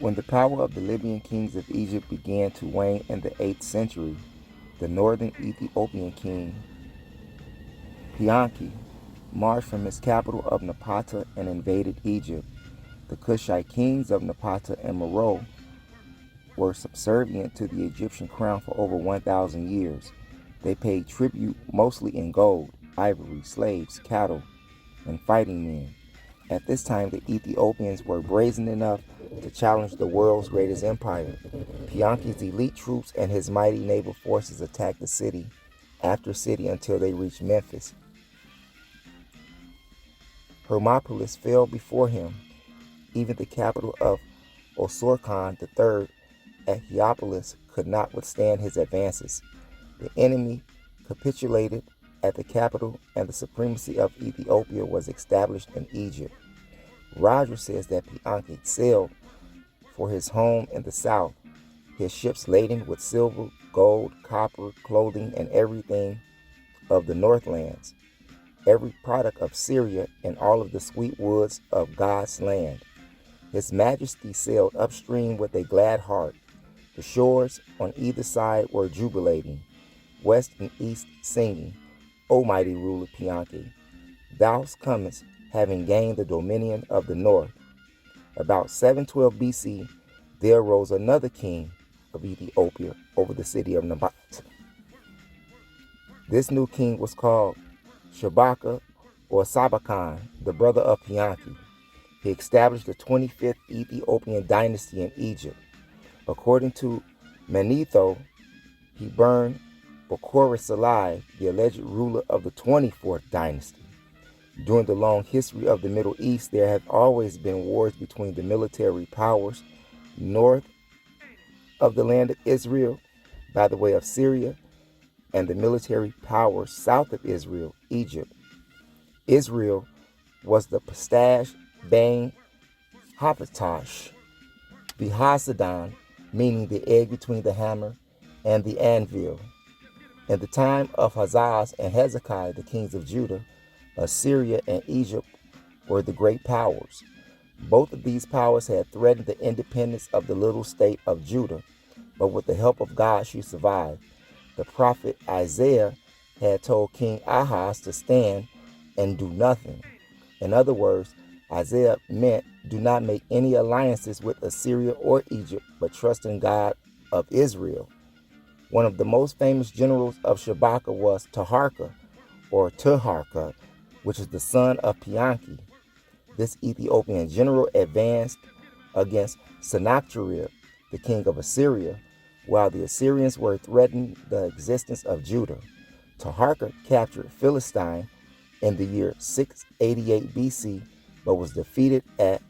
When the power of the Libyan kings of Egypt began to wane in the 8th century, the northern Ethiopian king, Pianki, marched from his capital of Napata and invaded Egypt. The Kushite kings of Napata and Meroe were subservient to the Egyptian crown for over 1,000 years. They paid tribute mostly in gold, ivory, slaves, cattle, and fighting men. At this time, the Ethiopians were brazen enough to challenge the world's greatest empire. Pianki's elite troops and his mighty naval forces attacked the city after city until they reached Memphis. Hermopolis fell before him. Even the capital of Osorkon III at Heliopolis could not withstand his advances. The enemy capitulated at the capital, and the supremacy of Ethiopia was established in Egypt. Roger says that Pianki sailed for his home in the south, his ships laden with silver, gold, copper, clothing, and everything of the northlands, every product of Syria, and all of the sweet woods of God's land. His Majesty sailed upstream with a glad heart. The shores on either side were jubilating, west and east singing, O mighty ruler Pianki, thou comest, having gained the dominion of the north. About 712 BC, there arose another king of Ethiopia over the city of Nabat. This new king was called Shabaka or Sabakan, the brother of Pianki. He established the 25th Ethiopian dynasty in Egypt. According to Manetho, he burned MOPOWERZ alive, the alleged ruler of the 24th dynasty. During the long history of the Middle East, there have always been wars between the military powers north of the land of Israel by the way of Syria and the military powers south of Israel, Egypt. Israel was the Pastash Bang Hapatash, the Hasadan, meaning the egg between the hammer and the anvil. In the time of Hazaz and Hezekiah, the kings of Judah, Assyria and Egypt were the great powers. Both of these powers had threatened the independence of the little state of Judah, but with the help of God she survived. The prophet Isaiah had told King Ahaz to stand and do nothing. In other words, Isaiah meant do not make any alliances with Assyria or Egypt, but trust in God of Israel. One of the most famous generals of Shabaka was Taharka, or Tuharka, which is the son of Pianki. This Ethiopian general advanced against Sennacherib, the king of Assyria, while the Assyrians were threatening the existence of Judah. Taharka captured Philistine in the year 688 BC, but was defeated at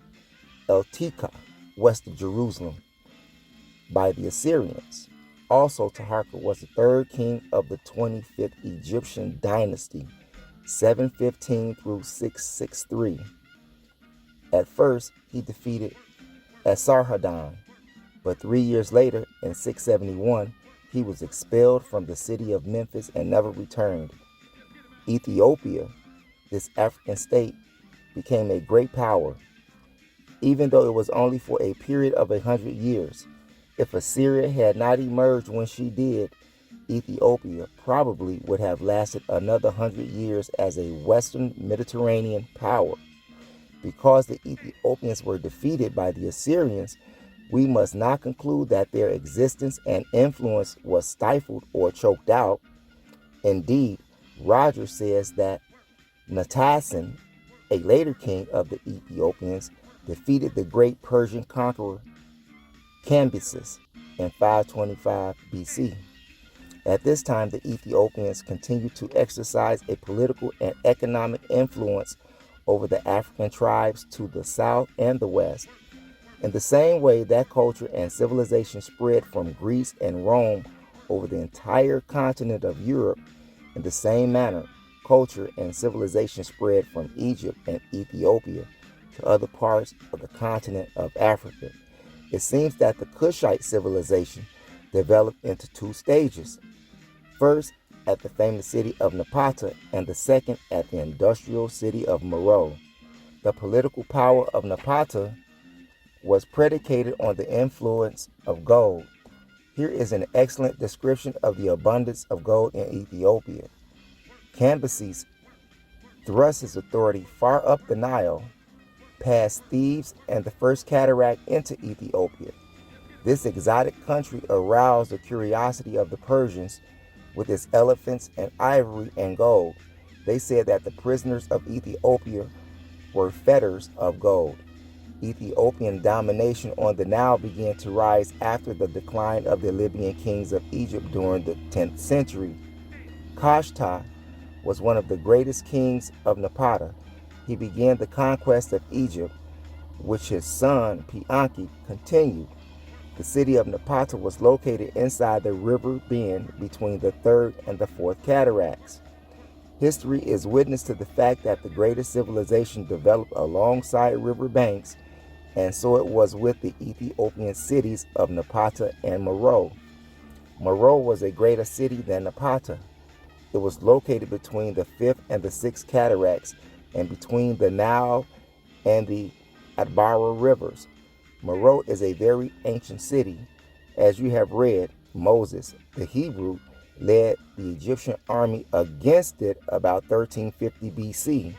Eltika, west of Jerusalem, by the Assyrians. Also, Taharka was the third king of the 25th Egyptian dynasty, 715 through 663. At first, he defeated Esarhaddon, but 3 years later, in 671, he was expelled from the city of Memphis and never returned. Ethiopia, this African state, became a great power, even though it was only for a period of 100 years. If Assyria had not emerged when she did, Ethiopia probably would have lasted another 100 years as a Western Mediterranean power. Because the Ethiopians were defeated by the Assyrians, we must not conclude that their existence and influence was stifled or choked out. Indeed, Roger says that Natasan, a later king of the Ethiopians, defeated the great Persian conqueror Cambyses in 525 BC. At this time, the Ethiopians continued to exercise a political and economic influence over the African tribes to the south and the west. In the same way that culture and civilization spread from Greece and Rome over the entire continent of Europe, in the same manner, culture and civilization spread from Egypt and Ethiopia to other parts of the continent of Africa. It seems that the Kushite civilization developed into two stages. First, at the famous city of Napata, and the second at the industrial city of Meroe. The political power of Napata was predicated on the influence of gold. Here is an excellent description of the abundance of gold in Ethiopia. Cambyses thrust his authority far up the Nile, past Thebes and the first cataract into Ethiopia. This exotic country aroused the curiosity of the Persians with its elephants and ivory and gold. They said that the prisoners of Ethiopia were fetters of gold. Ethiopian domination on the Nile began to rise after the decline of the Libyan kings of Egypt during the 10th century. Kashta was one of the greatest kings of Napata. He began the conquest of Egypt, which his son Pianki continued. The city of Napata was located inside the river bend between the third and the fourth cataracts. History is witness to the fact that the greatest civilization developed alongside river banks, and so it was with the Ethiopian cities of Napata and Meroe. Meroe was a greater city than Napata. It was located between the fifth and the sixth cataracts and between the Nile and the Atbara rivers. Meroe is a very ancient city. As you have read, Moses, the Hebrew, led the Egyptian army against it about 1350 BC.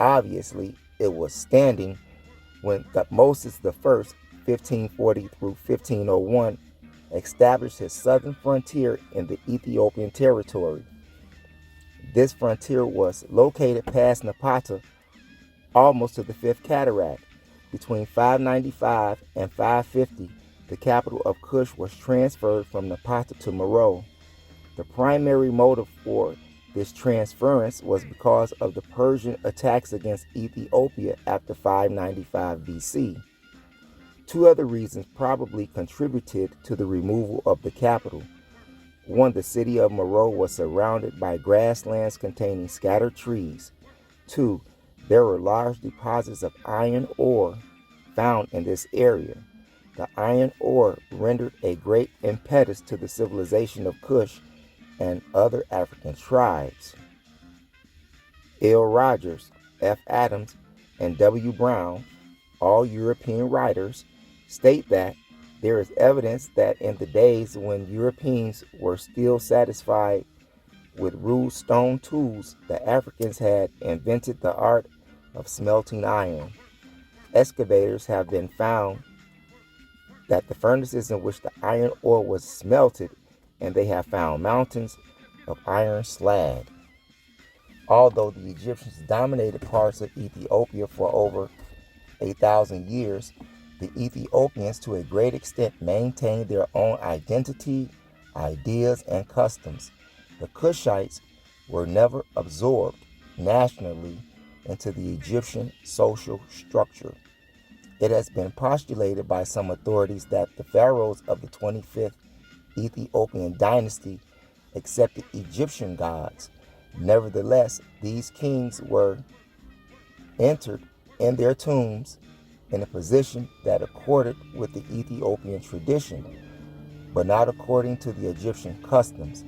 Obviously, it was standing when Moses I, 1540 through 1501, established his southern frontier in the Ethiopian territory. This frontier was located past Napata, almost to the fifth cataract. Between 595 and 550, the capital of Kush was transferred from Napata to Meroe. The primary motive for this transference was because of the Persian attacks against Ethiopia after 595 BC. Two other reasons probably contributed to the removal of the capital. One, the city of Meroe was surrounded by grasslands containing scattered trees. Two, there were large deposits of iron ore found in this area. The iron ore rendered a great impetus to the civilization of Kush and other African tribes. L. Rogers, F. Adams, and W. Brown, all European writers, state that there is evidence that in the days when Europeans were still satisfied with rude stone tools, the Africans had invented the art of smelting iron. Excavators have been found that the furnaces in which the iron ore was smelted, and they have found mountains of iron slag. Although the Egyptians dominated parts of Ethiopia for over 8,000 years, the Ethiopians to a great extent maintained their own identity, ideas, and customs. The Kushites were never absorbed nationally into the Egyptian social structure. It has been postulated by some authorities that the pharaohs of the 25th Ethiopian dynasty accepted Egyptian gods. Nevertheless, these kings were entered in their tombs in a position that accorded with the Ethiopian tradition, but not according to the Egyptian customs.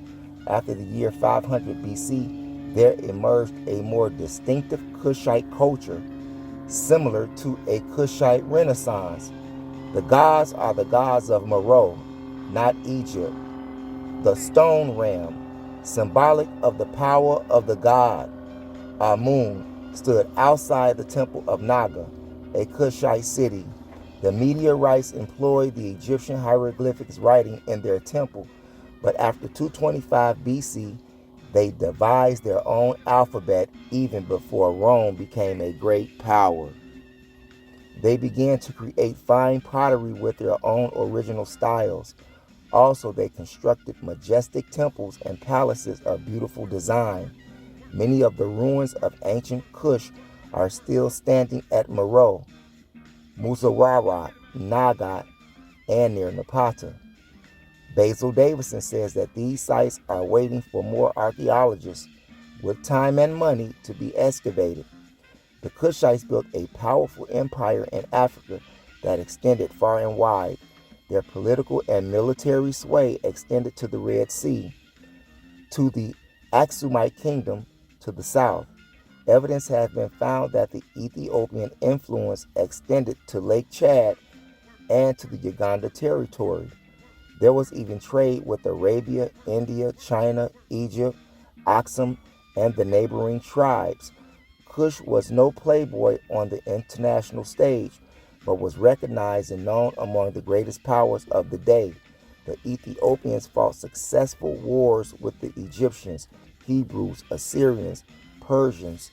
After the year 500 BC, there emerged a more distinctive Kushite culture, similar to a Kushite Renaissance. The gods are the gods of Meroe, not Egypt. The stone ram, symbolic of the power of the god Amun, stood outside the temple of Naga, a Kushite city. The meteorites employed the Egyptian hieroglyphics writing in their temple, but after 225 BC, they devised their own alphabet even before Rome became a great power. They began to create fine pottery with their own original styles. Also, they constructed majestic temples and palaces of beautiful design. Many of the ruins of ancient Kush are still standing at Meroe, Musawarat, Nagat, and near Napata. Basil Davison says that these sites are waiting for more archaeologists with time and money to be excavated. The Kushites built a powerful empire in Africa that extended far and wide. Their political and military sway extended to the Red Sea, to the Aksumite kingdom to the south. Evidence has been found that the Ethiopian influence extended to Lake Chad and to the Uganda territory. There was even trade with Arabia, India, China, Egypt, Aksum, and the neighboring tribes. Cush was no playboy on the international stage, but was recognized and known among the greatest powers of the day. The Ethiopians fought successful wars with the Egyptians, Hebrews, Assyrians, Persians,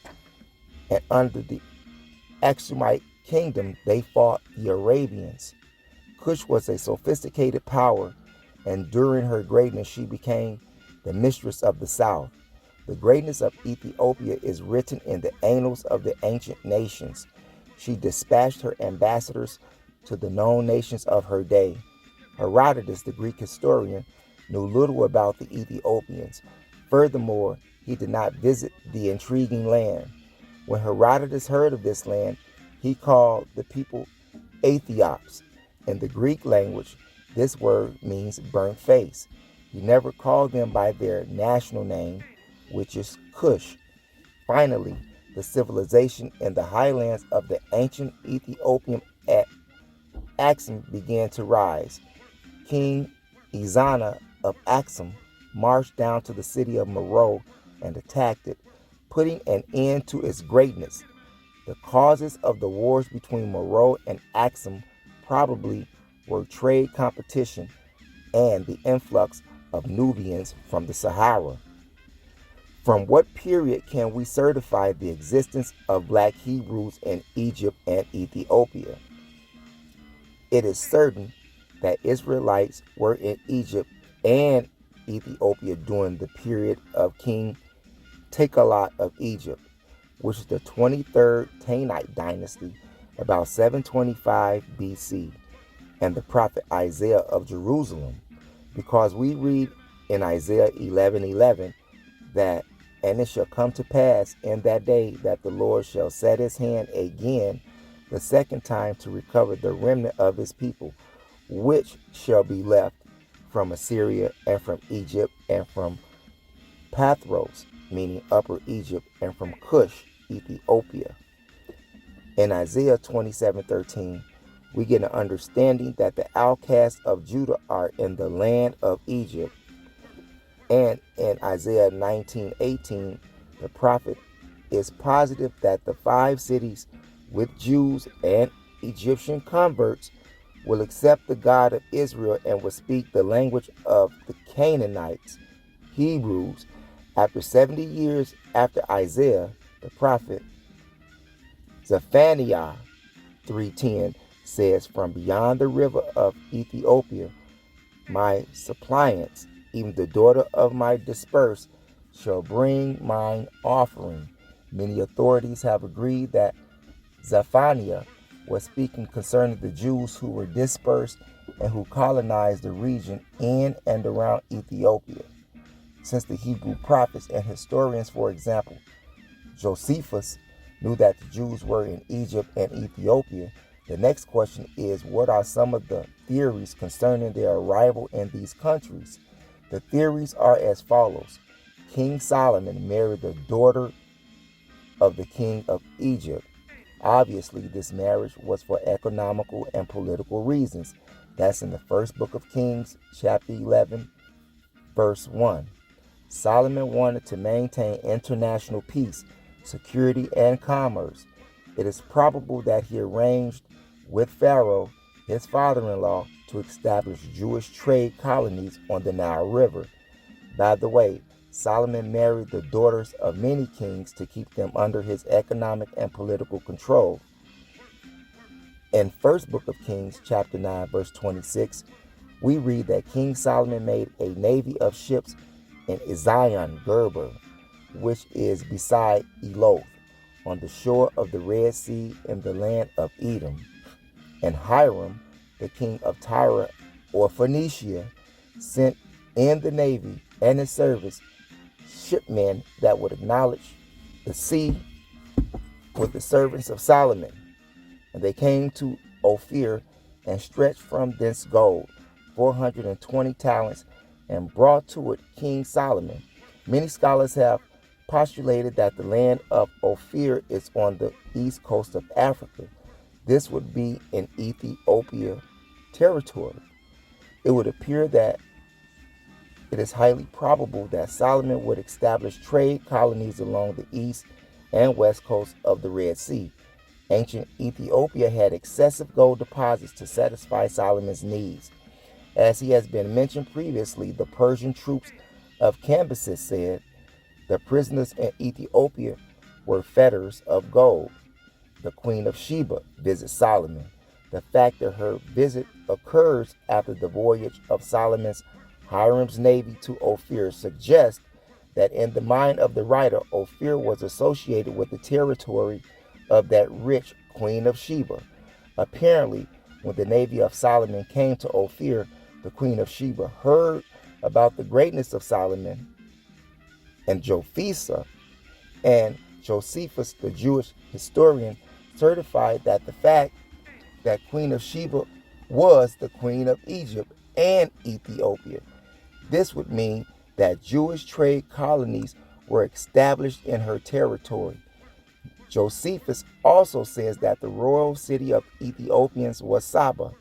and under the Aksumite kingdom they fought the Arabians. Cush was a sophisticated power, and during her greatness she became the mistress of the south. The greatness of Ethiopia is written in the annals of the ancient nations. She dispatched her ambassadors to the known nations of her day. Herodotus, the Greek historian, knew little about the Ethiopians. Furthermore, he did not visit the intriguing land. When Herodotus heard of this land, he called the people Aethiops. In the Greek language, this word means burnt face. He never called them by their national name, which is Cush. Finally, the civilization in the highlands of the ancient Ethiopian at Aksum began to rise. King Ezana of Aksum marched down to the city of Meroe and attacked it, putting an end to its greatness. The causes of the wars between Meroe and Aksum probably were trade competition and the influx of Nubians from the Sahara. From what period can we certify the existence of black Hebrews in Egypt and Ethiopia? It is certain that Israelites were in Egypt and Ethiopia during the period of King Tekelot of Egypt, which is the 23rd Tanite dynasty, about 725 BC, and the prophet Isaiah of Jerusalem, because we read in Isaiah 11:11 that, "And it shall come to pass in that day that the Lord shall set his hand again the second time to recover the remnant of his people, which shall be left from Assyria and from Egypt and from Pathros," meaning Upper Egypt, and from Cush, Ethiopia. In Isaiah 27:13, we get an understanding that the outcasts of Judah are in the land of Egypt. And in Isaiah 19:18, the prophet is positive that the 5 cities with Jews and Egyptian converts will accept the God of Israel and will speak the language of the Canaanites, Hebrews. After 70 years after Isaiah, the prophet Zephaniah 3:10 says, "From beyond the river of Ethiopia, my suppliants, even the daughter of my dispersed, shall bring mine offering." Many authorities have agreed that Zephaniah was speaking concerning the Jews who were dispersed and who colonized the region in and around Ethiopia. Since the Hebrew prophets and historians, for example, Josephus, knew that the Jews were in Egypt and Ethiopia, the next question is, what are some of the theories concerning their arrival in these countries? The theories are as follows. King Solomon married the daughter of the king of Egypt. Obviously, this marriage was for economical and political reasons. That's in the first book of Kings, chapter 11, verse 1. Solomon wanted to maintain international peace, security, and commerce. It is probable that he arranged with Pharaoh, his father-in-law, to establish Jewish trade colonies on the Nile River. By the way, Solomon married the daughters of many kings to keep them under his economic and political control. In First Book of Kings, chapter 9, verse 26, we read that King Solomon made a navy of ships in Ezion Geber, which is beside Eloth, on the shore of the Red Sea in the land of Edom. And Hiram, the king of Tyre or Phoenicia, sent in the navy and his service shipmen that would acknowledge the sea with the servants of Solomon. And they came to Ophir and stretched from thence gold, 420 talents, and brought to it King Solomon. Many scholars have postulated that the land of Ophir is on the east coast of Africa. This would be in Ethiopia territory. It would appear that it is highly probable that Solomon would establish trade colonies along the east and west coast of the Red Sea. Ancient Ethiopia had excessive gold deposits to satisfy Solomon's needs. As he has been mentioned previously, the Persian troops of Cambyses said the prisoners in Ethiopia were fetters of gold. The Queen of Sheba visits Solomon. The fact that her visit occurs after the voyage of Solomon's Hiram's navy to Ophir suggests that in the mind of the writer, Ophir was associated with the territory of that rich Queen of Sheba. Apparently, when the navy of Solomon came to Ophir, the Queen of Sheba heard about the greatness of Solomon, and Josephus, the Jewish historian, certified that the fact that Queen of Sheba was the Queen of Egypt and Ethiopia. This would mean that Jewish trade colonies were established in her territory. Josephus also says that the royal city of Ethiopians was Saba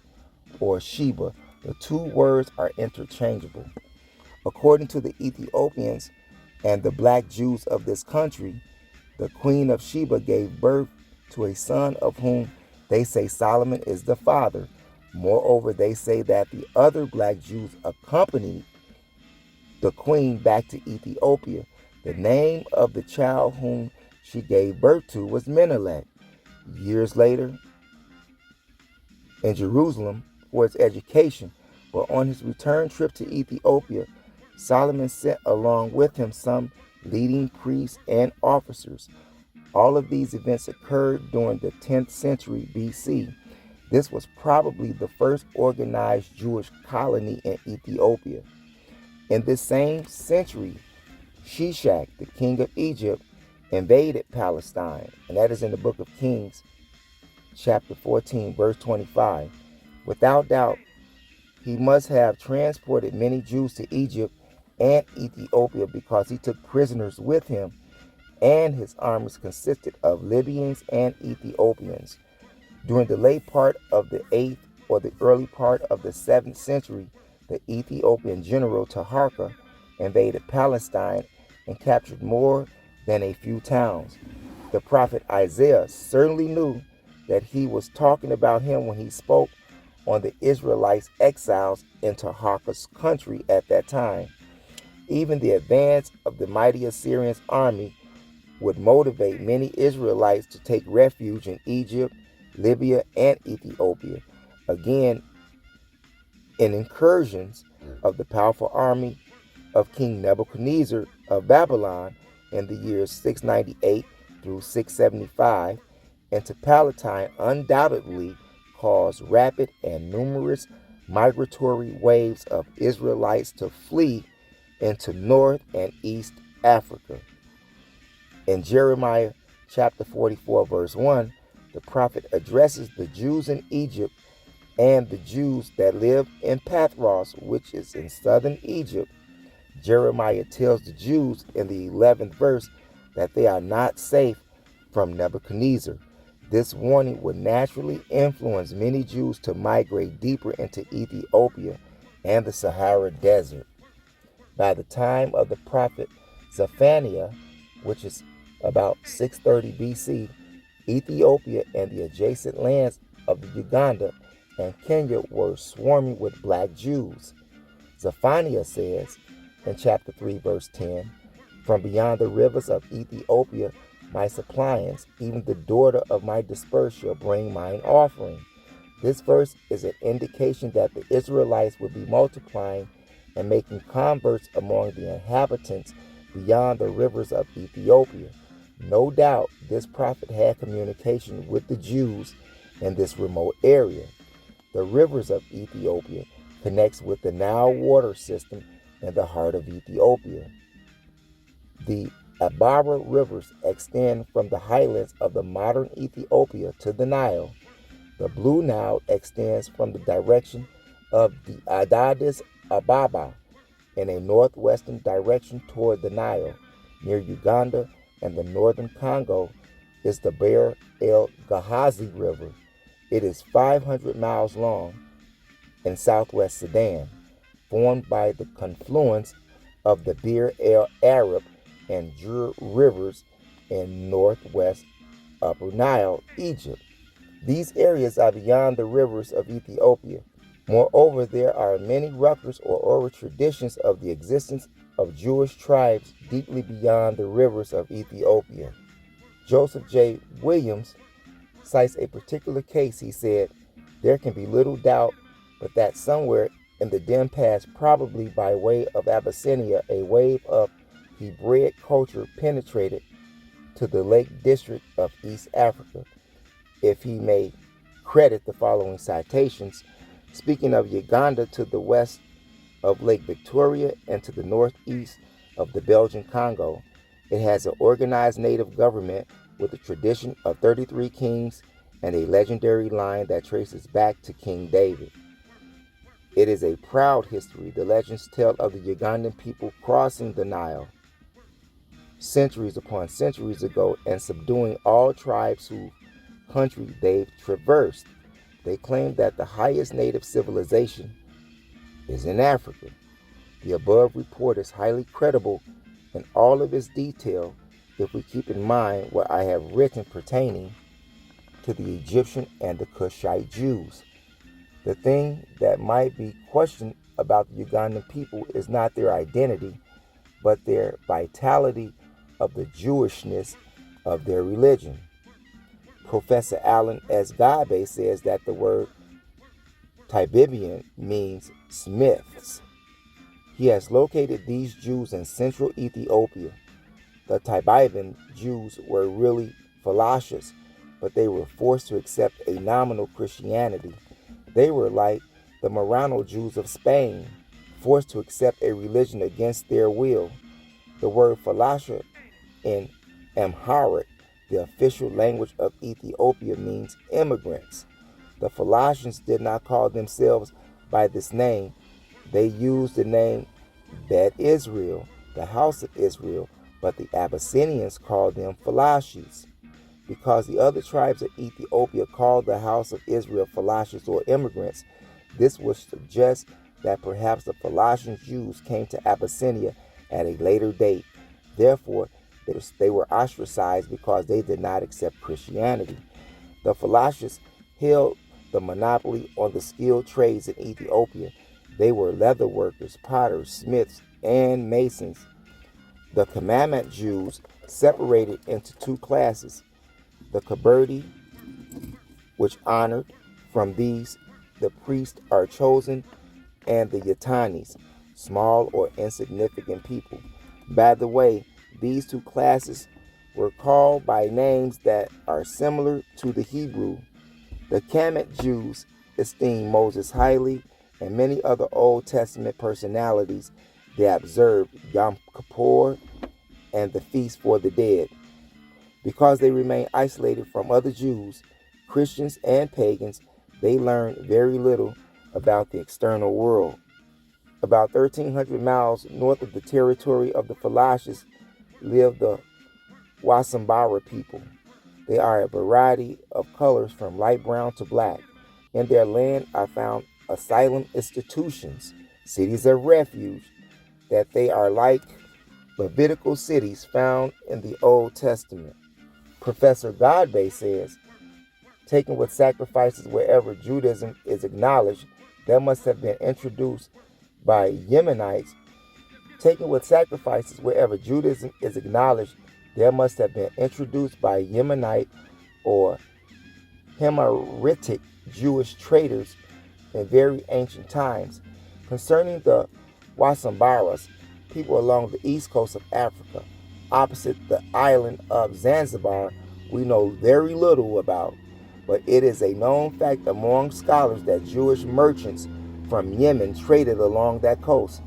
or Sheba. The two words are interchangeable. According to the Ethiopians and the black Jews of this country, the Queen of Sheba gave birth to a son of whom they say Solomon is the father. Moreover, they say that the other black Jews accompanied the queen back to Ethiopia. The name of the child whom she gave birth to was Menelik. Years later, in Jerusalem for his education, but on his return trip to Ethiopia, Solomon sent along with him some leading priests and officers. All of these events occurred during the 10th century BC. This was probably the first organized Jewish colony in Ethiopia. In this same century, Shishak, the king of Egypt, invaded Palestine, and that is in the book of Kings, chapter 14, verse 25. Without doubt, he must have transported many Jews to Egypt and Ethiopia because he took prisoners with him, and his armies consisted of Libyans and Ethiopians. During the late part of the 8th or the early part of the 7th century, the Ethiopian general Taharka invaded Palestine and captured more than a few towns. The prophet Isaiah certainly knew that he was talking about him when he spoke on the Israelites' exiles in Taharka's country at that time. Even the advance of the mighty Assyrian army would motivate many Israelites to take refuge in Egypt, Libya, and Ethiopia. Again, in incursions of the powerful army of King Nebuchadnezzar of Babylon in the years 698 through 675 into Palestine undoubtedly caused rapid and numerous migratory waves of Israelites to flee into North and East Africa. In Jeremiah chapter 44, verse 1, the prophet addresses the Jews in Egypt and the Jews that live in Pathros, which is in southern Egypt. Jeremiah tells the Jews in the 11th verse that they are not safe from Nebuchadnezzar. This warning would naturally influence many Jews to migrate deeper into Ethiopia and the Sahara Desert. By the time of the prophet Zephaniah, which is about 630 BC, Ethiopia and the adjacent lands of the Uganda and Kenya were swarming with black Jews. Zephaniah says in chapter 3, verse 10, "From beyond the rivers of Ethiopia, my suppliants, even the daughter of my dispersed, shall bring mine offering." This verse is an indication that the Israelites would be multiplying and making converts among the inhabitants beyond the rivers of Ethiopia. No doubt this prophet had communication with the Jews in this remote area. The rivers of Ethiopia connects with the Nile water system in the heart of Ethiopia. The Abara rivers extend from the highlands of the modern Ethiopia to the Nile. The Blue Nile extends from the direction of the Addis Ababa in a northwestern direction toward the Nile. Near Uganda and the northern Congo is the Bahr el Ghazi River. It is 500 miles long. in southwest Sudan, formed by the confluence of the Bir el Arab and Jur rivers in northwest Upper Nile, Egypt. These areas are beyond the rivers of Ethiopia. Moreover, there are many records or oral traditions of the existence of Jewish tribes deeply beyond the rivers of Ethiopia. Joseph J. Williams cites a particular case. He said, "There can be little doubt but that somewhere in the dim past, probably by way of Abyssinia, a wave of Hebraic culture penetrated to the Lake District of East Africa." If he may credit the following citations, speaking of Uganda to the west of Lake Victoria and to the northeast of the Belgian Congo, it has an organized native government with a tradition of 33 kings and a legendary line that traces back to King David. It is a proud history. The legends tell of the Ugandan people crossing the Nile centuries upon centuries ago and subduing all tribes whose country they've traversed. They claim that the highest native civilization is in Africa. The above report is highly credible in all of its detail if we keep in mind what I have written pertaining to the Egyptian and the Cushite Jews. The thing that might be questioned about the Ugandan people is not their identity, but their vitality of the Jewishness of their religion. Professor Alan S. Gabe says that the word Tibibian means smiths. He has located these Jews in central Ethiopia. The Tibiban Jews were really Falashas, but they were forced to accept a nominal Christianity. They were like the Marrano Jews of Spain, forced to accept a religion against their will. The word Falasha in Amharic, the official language of Ethiopia, means immigrants. The Falashans did not call themselves by this name. They used the name Bet Israel, the house of Israel, but the Abyssinians called them Falashis. Because the other tribes of Ethiopia called the house of Israel Falashis or immigrants, this would suggest that perhaps the Falashan Jews came to Abyssinia at a later date. Therefore, they were ostracized because they did not accept Christianity. The Falashas held the monopoly on the skilled trades in Ethiopia. They were leather workers, potters, smiths, and masons. The Commandment Jews separated into two classes: the Kaberti, which honored. From these, the priests are chosen, and the Yatanis, small or insignificant people. By the way, these two classes were called by names that are similar to the Hebrew. The Kemet Jews esteemed Moses highly, and many other Old Testament personalities. They observed Yom Kippur and the Feast for the Dead. Because they remained isolated from other Jews, Christians, and pagans, they learned very little about the external world. About 1,300 miles north of the territory of the Falashas live the Wasambara people. They are a variety of colors from light brown to black. In their land are found asylum institutions, cities of refuge, that they are like Levitical cities found in the Old Testament. Professor Godbey says, taken with sacrifices wherever Judaism is acknowledged, that must have been introduced by Yemenites. Taken with sacrifices wherever Judaism is acknowledged, there must have been introduced by Yemenite or Himyaritic Jewish traders in very ancient times. Concerning the Wasambaras, people along the east coast of Africa, opposite the island of Zanzibar, we know very little about, but it is a known fact among scholars that Jewish merchants from Yemen traded along that coast.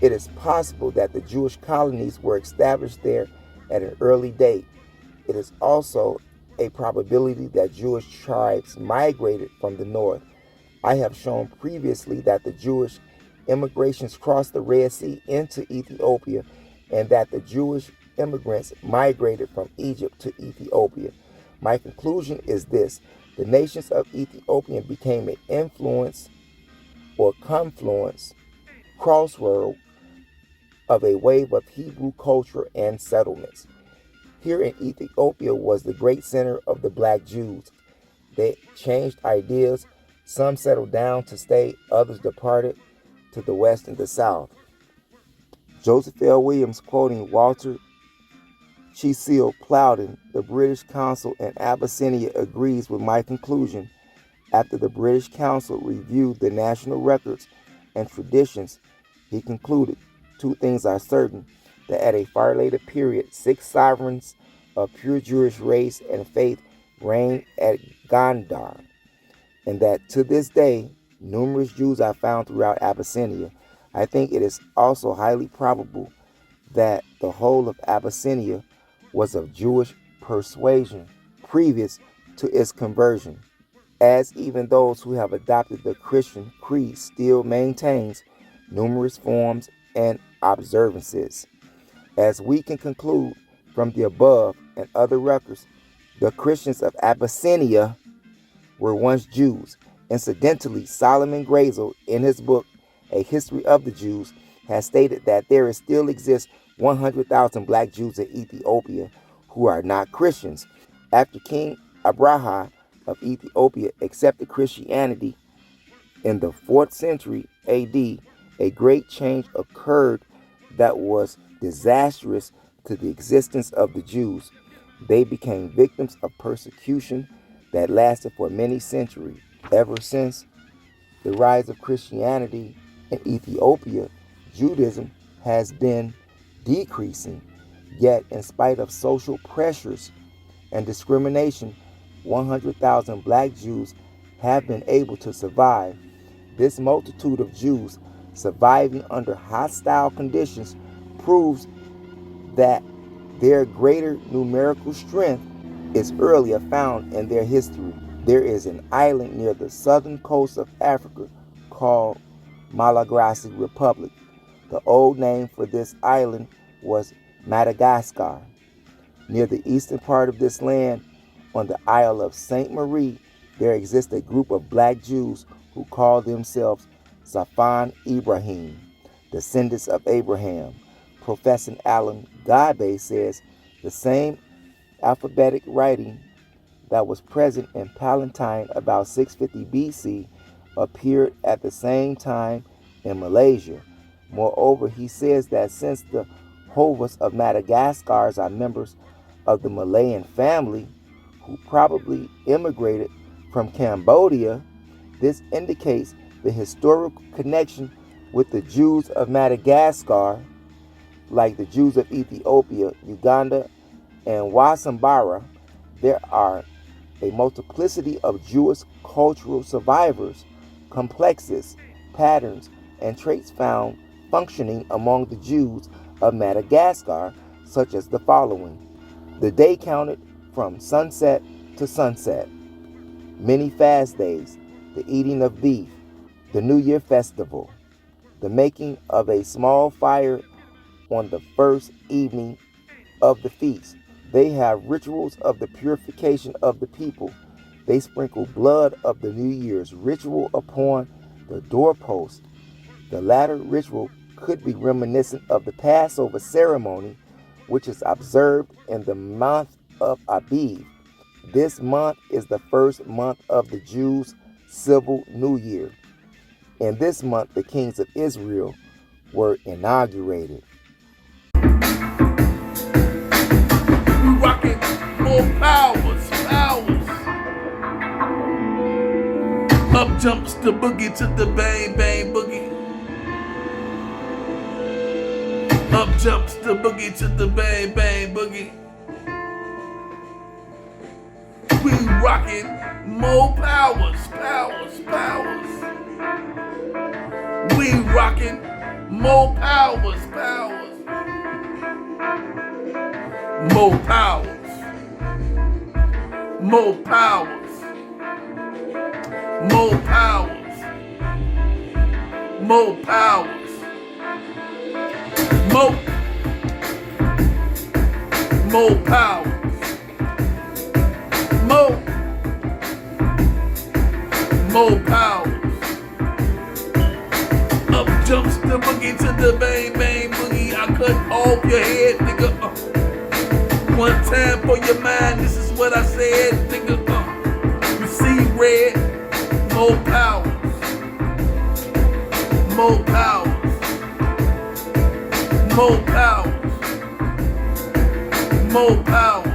It is possible that the Jewish colonies were established there at an early date. It is also a probability that Jewish tribes migrated from the north. I have shown previously that the Jewish immigrations crossed the Red Sea into Ethiopia and that the Jewish immigrants migrated from Egypt to Ethiopia. My conclusion is this: the nations of Ethiopia became an influence or confluence, crossroad of a wave of Hebrew culture and settlements. Here in Ethiopia was the great center of the black Jews. They changed ideas. Some settled down to stay, others departed to the west and the south. Joseph L. Williams, quoting Walter Cecil Plowden, the British consul in Abyssinia, agrees with my conclusion. After the British Council reviewed the national records and traditions, he concluded, two things are certain, that at a far later period, 6 sovereigns of pure Jewish race and faith reigned at Gondar, and that to this day, numerous Jews are found throughout Abyssinia. I think it is also highly probable that the whole of Abyssinia was of Jewish persuasion previous to its conversion, as even those who have adopted the Christian creed still maintains numerous forms and observances. As we can conclude from the above and other records, the Christians of Abyssinia were once Jews. Incidentally, Solomon Grazel, in his book, A History of the Jews, has stated that there still exists 100,000 black Jews in Ethiopia who are not Christians. After King Abraha of Ethiopia accepted Christianity in the 4th century AD, a great change occurred that was disastrous to the existence of the Jews. They became victims of persecution that lasted for many centuries. Ever since the rise of Christianity in Ethiopia, Judaism has been decreasing. Yet, in spite of social pressures and discrimination, 100,000 black Jews have been able to survive. This multitude of Jews surviving under hostile conditions proves that their greater numerical strength is earlier found in their history. There is an island near the southern coast of Africa called Malagasy Republic. The old name for this island was Madagascar. Near the eastern part of this land, on the Isle of Saint Marie, there exists a group of black Jews who call themselves Safan Ibrahim, descendants of Abraham. Professor Alan Gabe says the same alphabetic writing that was present in Palestine about 650 BC appeared at the same time in Malaysia. Moreover, he says that since the Hovas of Madagascar are members of the Malayan family who probably immigrated from Cambodia, this indicates the historical connection with the Jews of Madagascar, like the Jews of Ethiopia, Uganda, and Wasambara. There are a multiplicity of Jewish cultural survivors, complexes, patterns, and traits found functioning among the Jews of Madagascar, such as the following: the day counted from sunset to sunset, many fast days, the eating of beef, the New Year festival, the making of a small fire on the first evening of the feast. They have rituals of the purification of the people. They sprinkle blood of the New Year's ritual upon the doorpost. The latter ritual could be reminiscent of the Passover ceremony, which is observed in the month of Aviv. This month is the first month of the Jews' civil New Year. In this month, the kings of Israel were inaugurated. Rocking more powers. Up jumps the boogie to the bang bang boogie. Up jumps the boogie to the bang bang boogie. We rocking more powers. We rocking more powers. More powers. More powers. More powers. More powers. More powers. More powers. the boogie to the bang bang boogie. I cut off your head, nigga. One time for your mind, this is what I said, nigga. You see red, more powers, more powers, more powers, more powers.